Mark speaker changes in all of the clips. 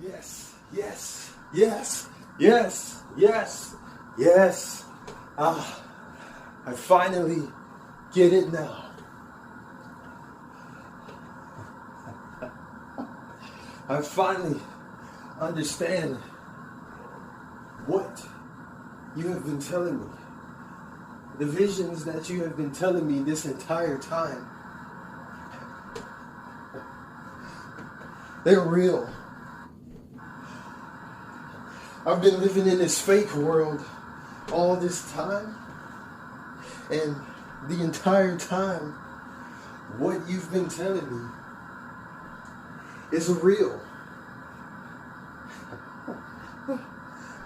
Speaker 1: Yes, yes, yes, yes, yes, yes. I finally get it now. I finally understand what you have been telling me. The visions that you have been telling me this entire time. They're real. I've been living in this fake world all this time. And the entire time, what you've been telling me is real.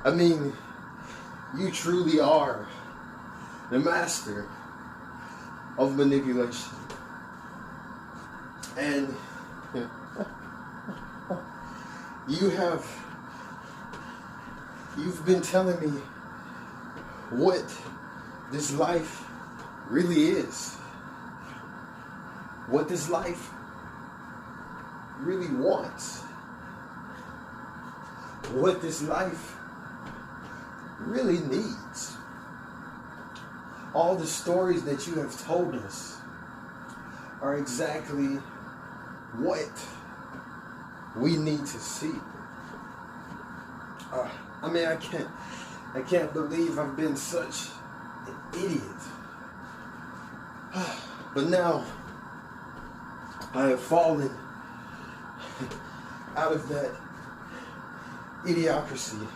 Speaker 1: I mean, you truly are the master of manipulation. And you've been telling me what this life really is. What this life really wants. What this life really needs. All the stories that you have told us are exactly what we need to see. I can't believe I've been such an idiot. But now I have fallen out of that idiocracy.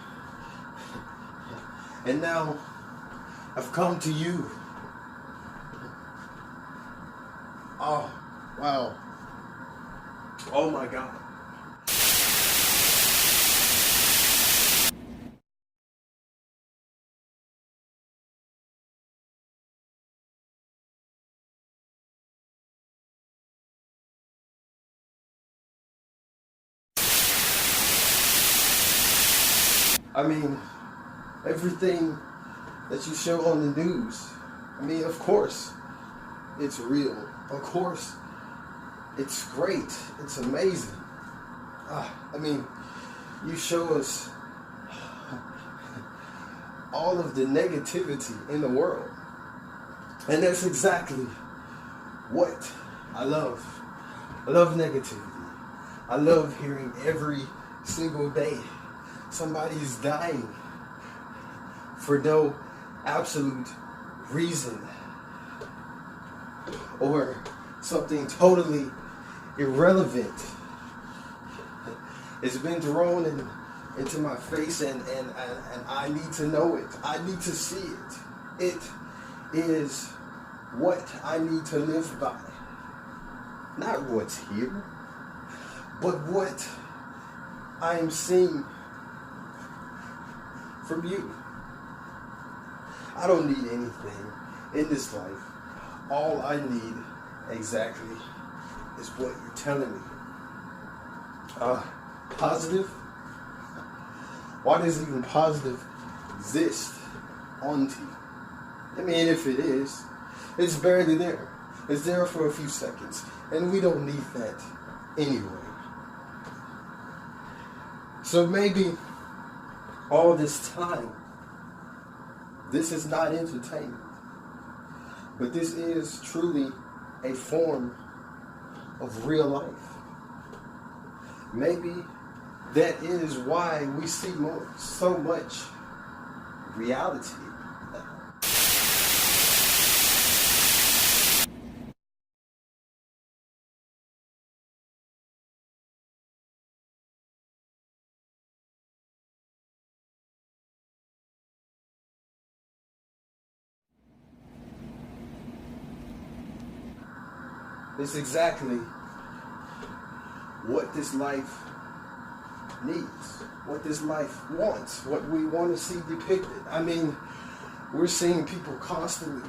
Speaker 1: And now I've come to you. Oh, wow. Oh my God. I mean, everything that you show on the news, I mean, of course, it's real. Of course, it's great. It's amazing. I mean, you show us all of the negativity in the world. And that's exactly what I love. I love negativity. I love hearing every single day somebody's dying for no absolute reason, or something totally irrelevant. It's been thrown into my face, and I need to know it. I need to see it. It is what I need to live by. Not what's here, but what I am seeing from you. I don't need anything in this life. All I need exactly is what you're telling me. Positive? Why does even positive exist on TV? I mean, if it is, it's barely there. It's there for a few seconds, and we don't need that anyway. So maybe all this time, this is not entertainment, but this is truly a form of real life. Maybe that is why we see so much reality now. It's exactly what this life needs, what this life wants, what we want to see depicted. I mean, we're seeing people constantly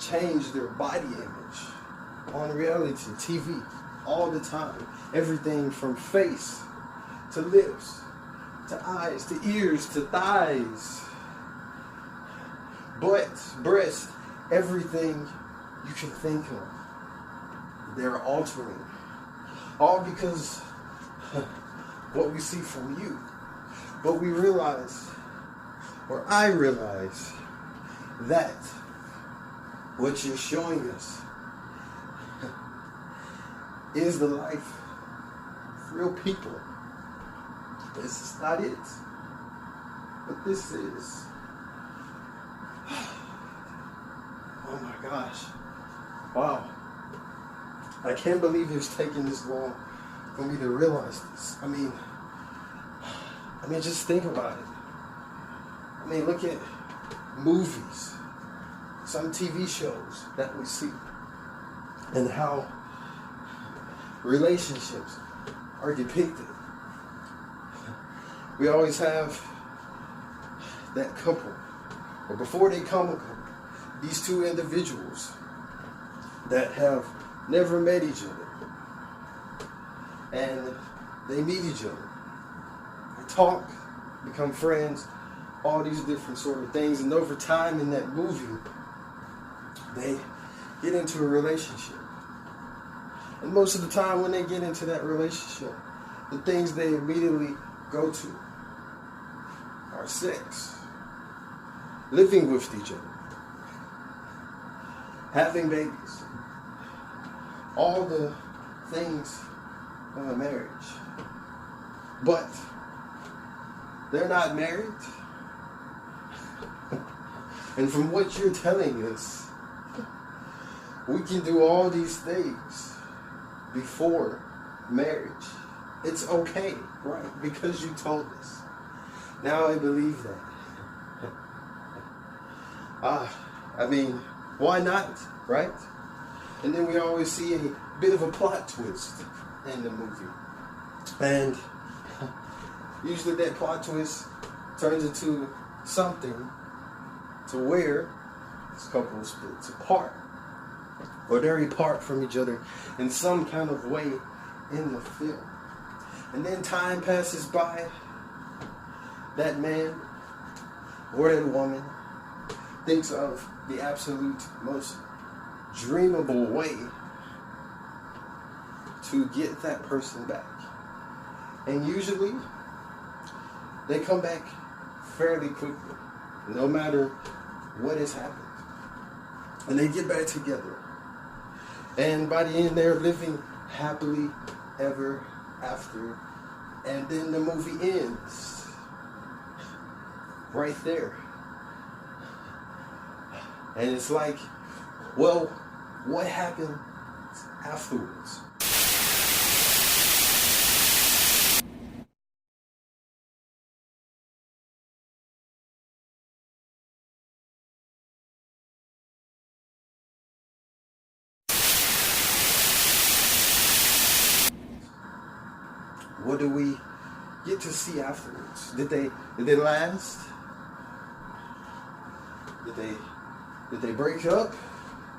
Speaker 1: change their body image on reality TV all the time. Everything from face to lips to eyes to ears to thighs, butts, breasts, everything you can think of. They're altering. All because what we see from you. But we realize, or I realize, that what you're showing us is the life of real people. This is not it. But this is. Oh my gosh. Wow. I can't believe it's taken this long for me to realize this. I mean, just think about it. I mean, look at movies, some TV shows that we see, and how relationships are depicted. We always have that couple, or before they come a couple, these two individuals that have never met each other, and they meet each other, they talk, become friends, all these different sort of things, and over time in that movie, they get into a relationship. And most of the time when they get into that relationship, the things they immediately go to are sex, living with each other, having babies, all the things of a marriage. But they're not married. And from what you're telling us, we can do all these things before marriage. It's okay, right? Because you told us. Now I believe that. I mean, why not, right? And then we always see a bit of a plot twist in the movie. And usually that plot twist turns into something to where this couple splits apart, or they're apart from each other in some kind of way in the film. And then time passes by, that man or that woman thinks of the absolute most dreamable way to get that person back. And usually they come back fairly quickly, no matter what has happened. And they get back together. And by the end, they're living happily ever after. And then the movie ends right there. And it's like, well, what happened afterwards? What do we get to see afterwards? Did they last? Did they break up?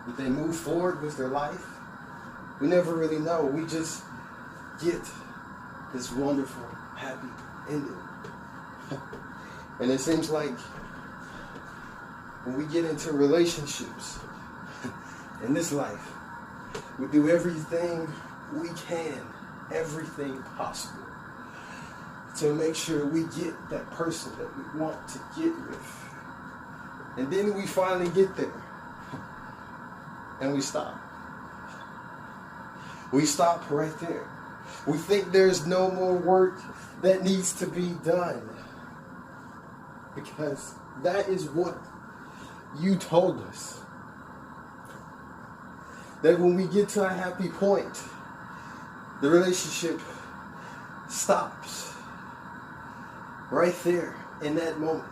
Speaker 1: Did they move forward with their life? We never really know. We just get this wonderful, happy ending. And it seems like when we get into relationships in this life, we do everything we can, everything possible, to make sure we get that person that we want to get with. And then we finally get there. And we stop. We stop right there. We think there's no more work that needs to be done. Because that is what you told us. That when we get to a happy point, the relationship stops. Right there in that moment.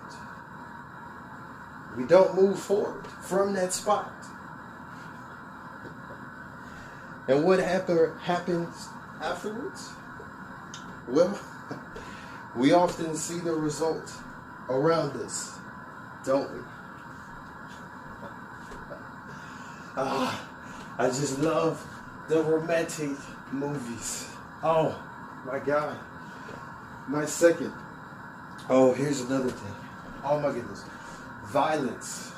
Speaker 1: We don't move forward from that spot. And what happens afterwards? Well, we often see the result around us, don't we? I just love the romantic movies. Oh my God. My second. Oh, here's another thing. Oh my goodness. Violence.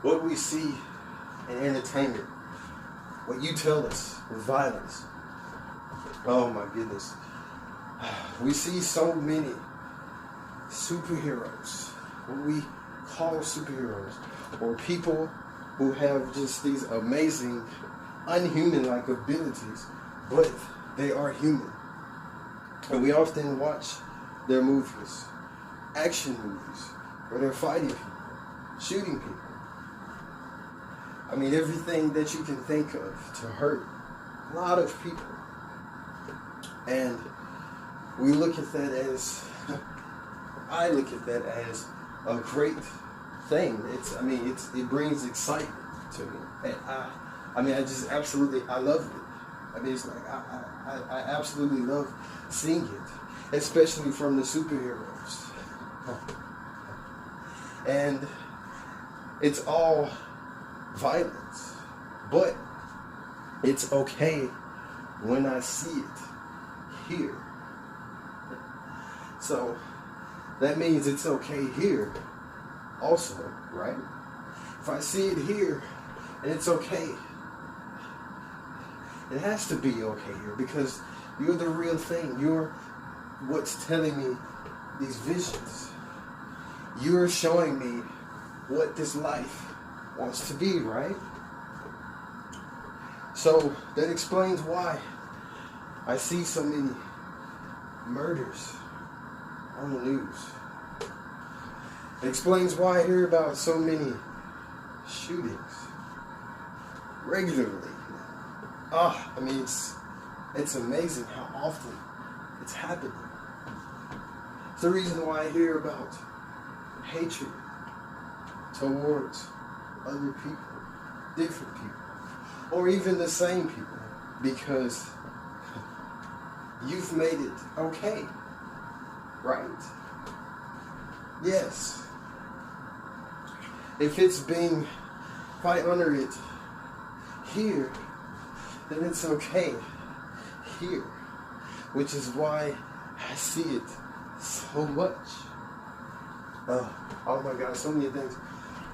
Speaker 1: What we see in entertainment, what you tell us with violence, Oh my goodness. We see so many superheroes, what we call superheroes, or people who have just these amazing, unhuman-like abilities, but they are human. And we often watch their movies, action movies, where they're fighting people, shooting people. I mean, everything that you can think of to hurt a lot of people. And we look at that as, I look at that as a great thing. It brings excitement to me. And I love it. I mean, it's like, I absolutely love seeing it, especially from the superheroes. And it's all violence, but it's okay when I see it here. So that means it's okay here also, right? If I see it here and it's okay, it has to be okay here because you're the real thing. You're what's telling me these visions. You're showing me what this life wants to be, right? So that explains why I see so many murders on the news. It explains why I hear about so many shootings regularly. It's amazing how often it's happening. It's the reason why I hear about hatred towards other people, different people, or even the same people, because you've made it okay, right? Yes. If it's being, if I honor it here, then it's okay here, which is why I see it so much. Oh my God, so many things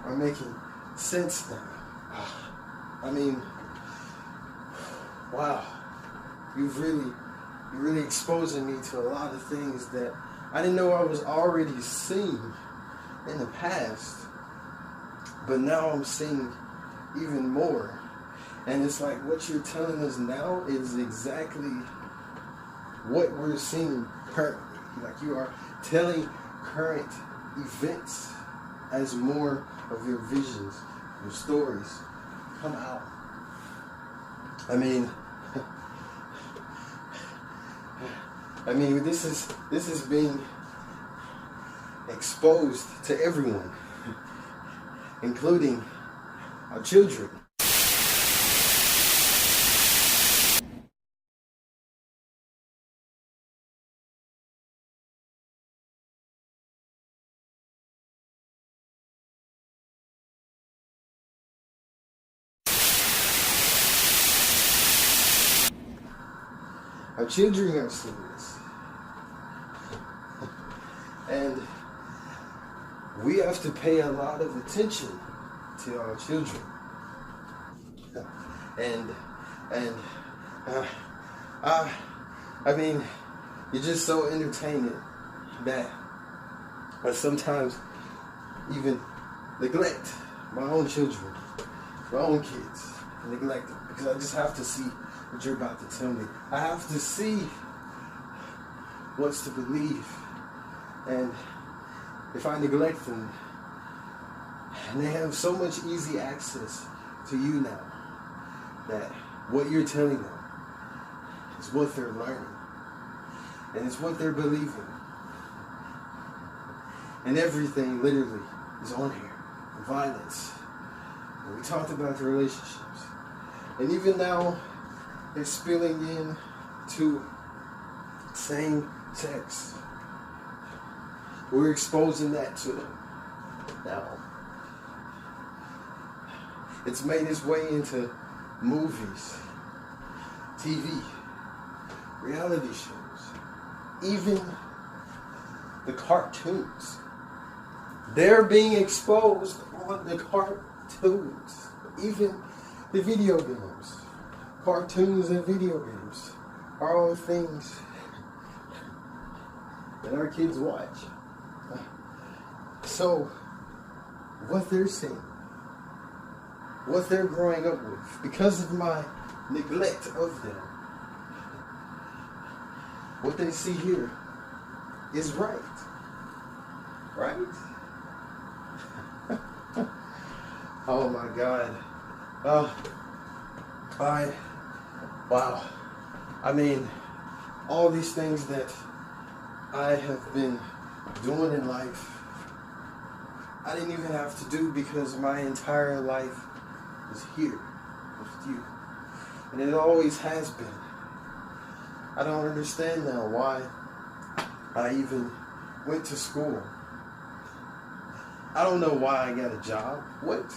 Speaker 1: are making sense now. Wow, you're really exposing me to a lot of things that I didn't know I was already seeing in the past, but now I'm seeing even more. And it's like what you're telling us now is exactly what we're seeing currently. Like you are telling current events as more of your visions, your stories come out. This is being exposed to everyone, including our children. Our children are seeing this. And we have to pay a lot of attention to our children. You're just so entertaining that I sometimes even neglect my own children, my own kids, neglect them because I just have to see what you're about to tell me. I have to see what's to believe. And if I neglect them, and they have so much easy access to you now, that what you're telling them is what they're learning. And it's what they're believing. And everything literally is on here. Violence. And we talked about the relationships. And even now, it's spilling in to same sex. We're exposing that to them now. It's made its way into movies, TV, reality shows, even the cartoons. They're being exposed on the cartoons, even the video games. Cartoons and video games are all things that our kids watch. So, what they're seeing, what they're growing up with, because of my neglect of them, what they see here is right. Right? Oh my God. Wow. I mean, all these things that I have been doing in life, I didn't even have to do because my entire life is here with you. And it always has been. I don't understand now why I even went to school. I don't know why I got a job. What?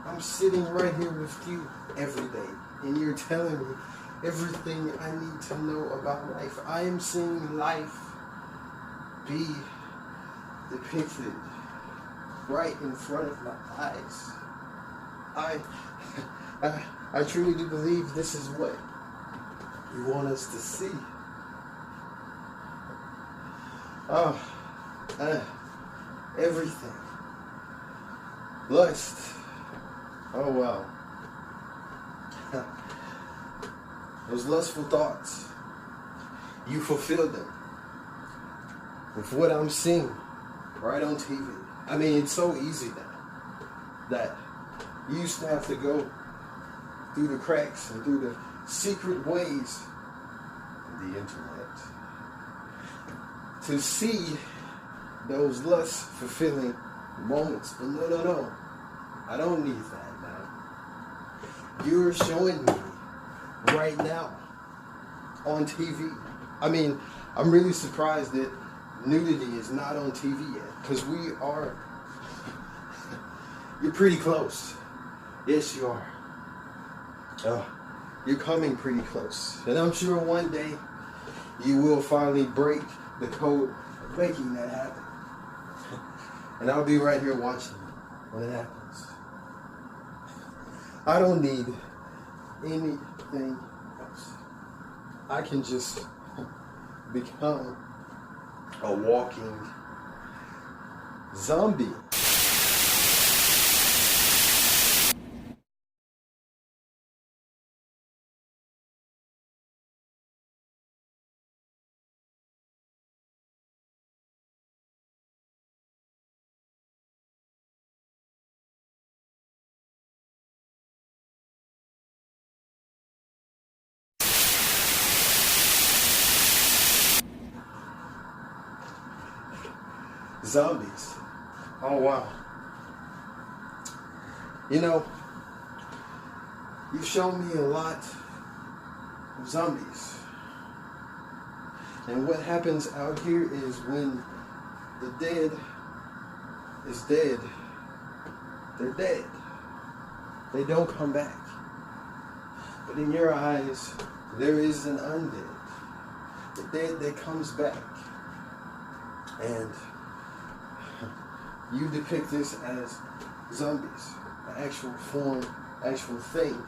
Speaker 1: I'm sitting right here with you every day, and you're telling me everything I need to know about life. I am seeing life be depicted right in front of my eyes. I truly do believe this is what you want us to see. Everything. Lust. Oh wow. Those lustful thoughts, you fulfill them with what I'm seeing right on TV. I mean, it's so easy now that you used to have to go through the cracks and through the secret ways of the internet to see those lust-fulfilling moments. But no. I don't need that now. You're showing me right now on TV. I mean, I'm really surprised that nudity is not on TV yet, because you're pretty close. Yes, you are. You're coming pretty close. And I'm sure one day you will finally break the code of making that happen. And I'll be right here watching when it happens. I don't need anything else. I can just become a walking zombie. Zombies. Oh wow. You know, you've shown me a lot of zombies. And what happens out here is when the dead is dead, they're dead. They don't come back. But in your eyes, there is an undead. The dead that comes back. And you depict this as zombies, an actual form, actual thing.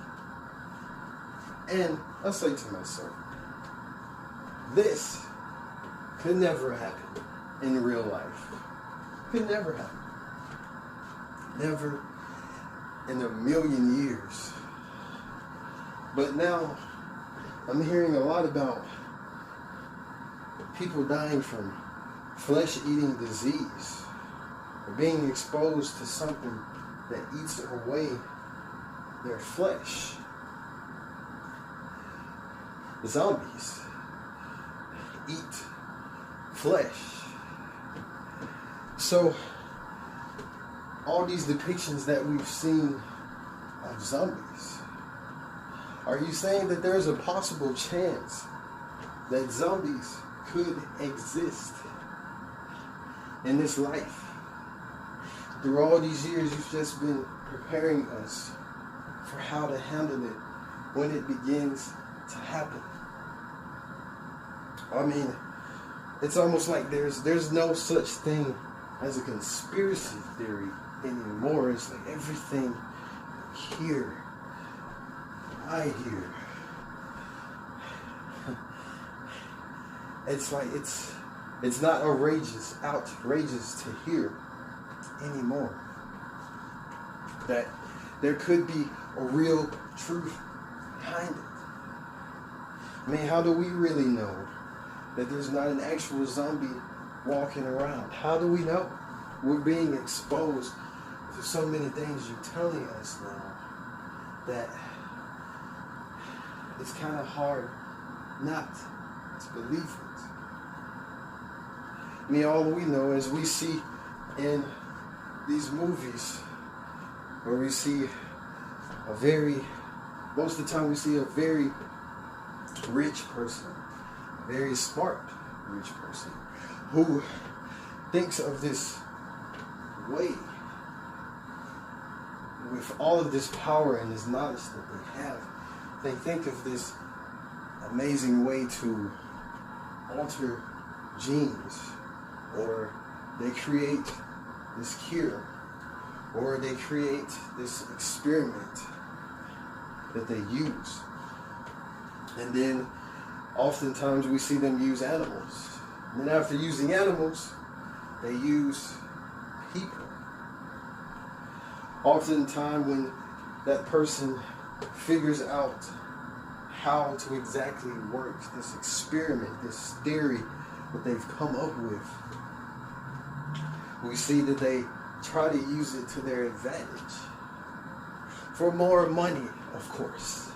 Speaker 1: And I say to myself, this could never happen in real life. Could never happen. Never in a million years. But now I'm hearing a lot about people dying from flesh-eating disease, or being exposed to something that eats away their flesh. Zombies eat flesh. So all these depictions that we've seen of zombies, are you saying that there's a possible chance that zombies could exist in this life? Through all these years, you've just been preparing us for how to handle it when it begins to happen. I mean, it's almost like there's no such thing as a conspiracy theory anymore. It's like everything here, I hear, it's like it's not outrageous to hear anymore that there could be a real truth behind it. I mean, how do we really know that there's not an actual zombie walking around? How do we know? We're being exposed to so many things you're telling us now that it's kind of hard not to believe it. I mean, all we know is we see in these movies where we see most of the time we see a very rich person, a very smart rich person who thinks of this way with all of this power and this knowledge that they have. They think of this amazing way to alter genes, or they create this cure, or they create this experiment that they use. And then oftentimes we see them use animals. And then after using animals, they use people. Oftentimes when that person figures out how to exactly work this experiment, this theory that they've come up with, we see that they try to use it to their advantage. For more money, of course.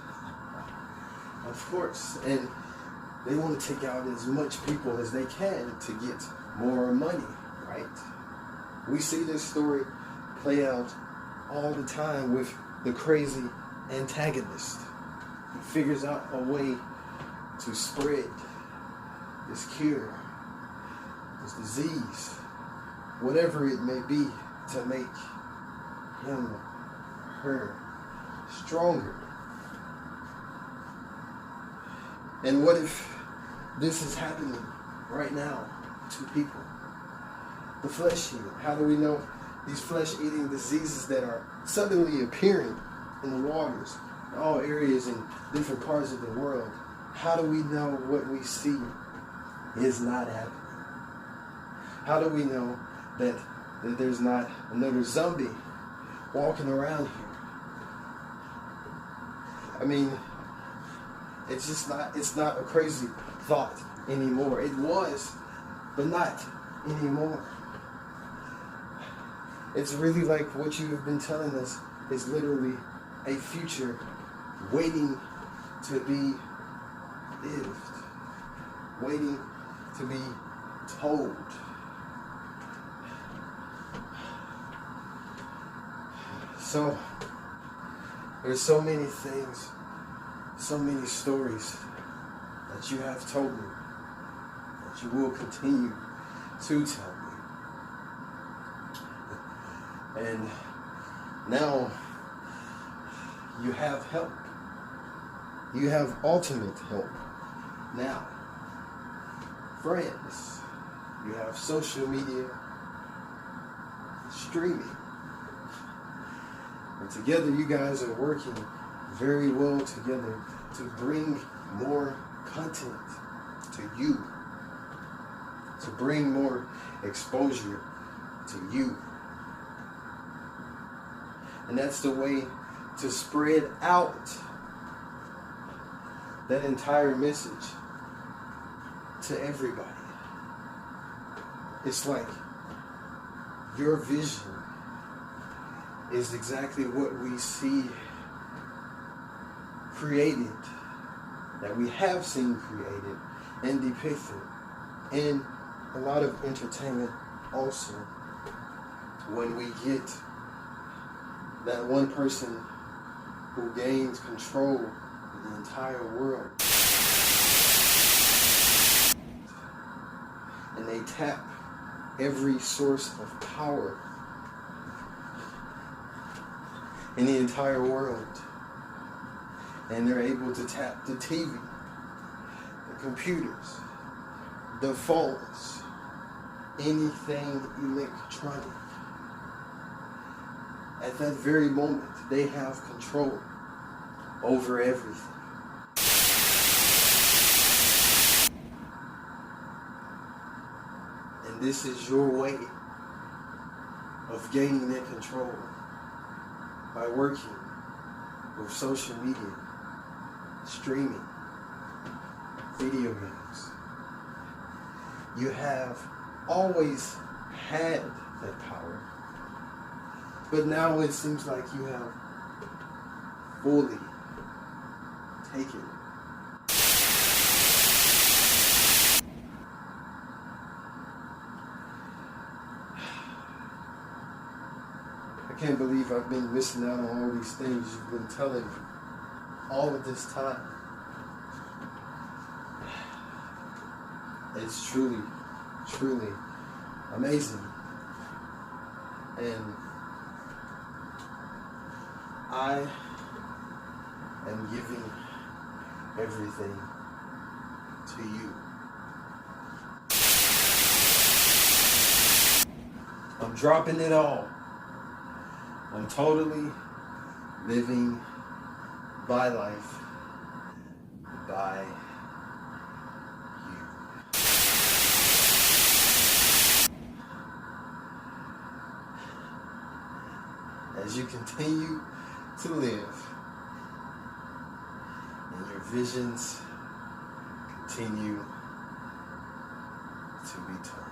Speaker 1: Of course. And they want to take out as much people as they can to get more money, right? We see this story play out all the time with the crazy antagonist. He figures out a way to spread this cure, this disease, whatever it may be, to make him or her stronger. And what if this is happening right now to people? The flesh eating. How do we know these flesh-eating diseases that are suddenly appearing in the waters, in all areas in different parts of the world? How do we know what we see is not happening? How do we know that there's not another zombie walking around here? I mean, it's not a crazy thought anymore. It was, but not anymore. It's really like what you have been telling us is literally a future waiting to be lived, waiting to be told. So, there's so many things, so many stories that you have told me, that you will continue to tell me. And now you have help. You have ultimate help. Now, friends, you have social media, streaming. And together you guys are working very well together to bring more content to you, to bring more exposure to you. And that's the way to spread out that entire message to everybody. It's like your vision is exactly what we see created, that we have seen created and depicted in a lot of entertainment also. When we get that one person who gains control of the entire world, and they tap every source of power in the entire world, and they're able to tap the TV, the computers, the phones, anything electronic. At that very moment, they have control over everything. And this is your way of gaining that control by working with social media, streaming, video games. You have always had that power, but now it seems like you have fully taken it. I can't believe I've been missing out on all these things you've been telling me all of this time. It's truly, truly amazing. And I am giving everything to you. I'm dropping it all. I'm totally living by life by you. As you continue to live and your visions continue to be turned.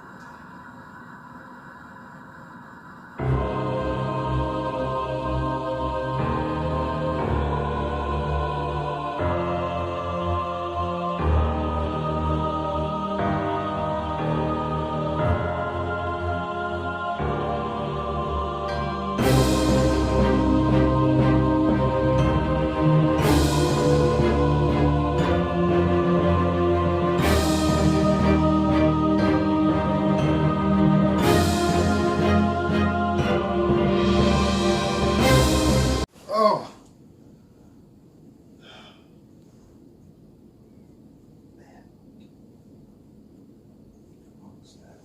Speaker 1: Oh, man. What was that?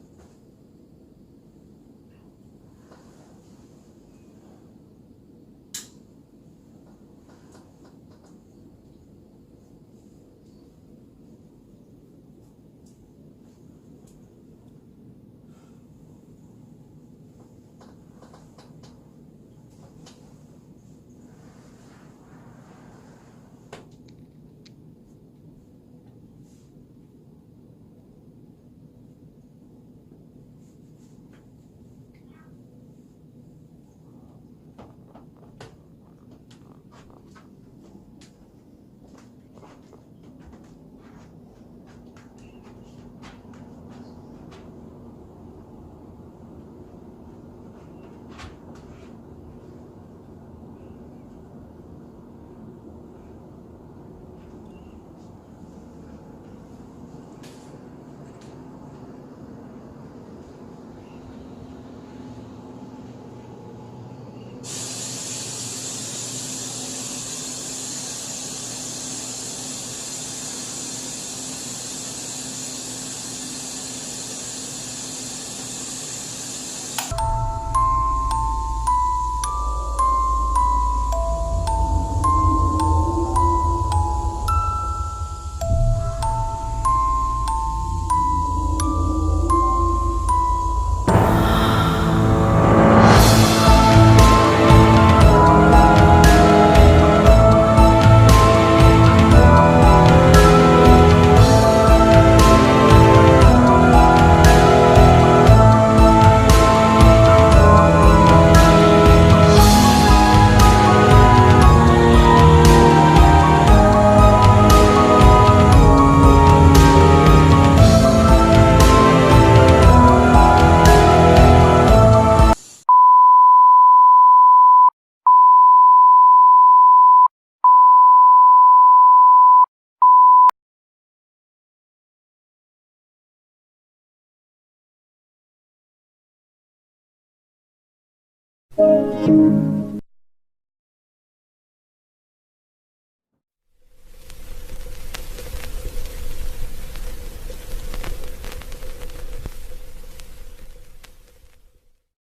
Speaker 2: Thank you.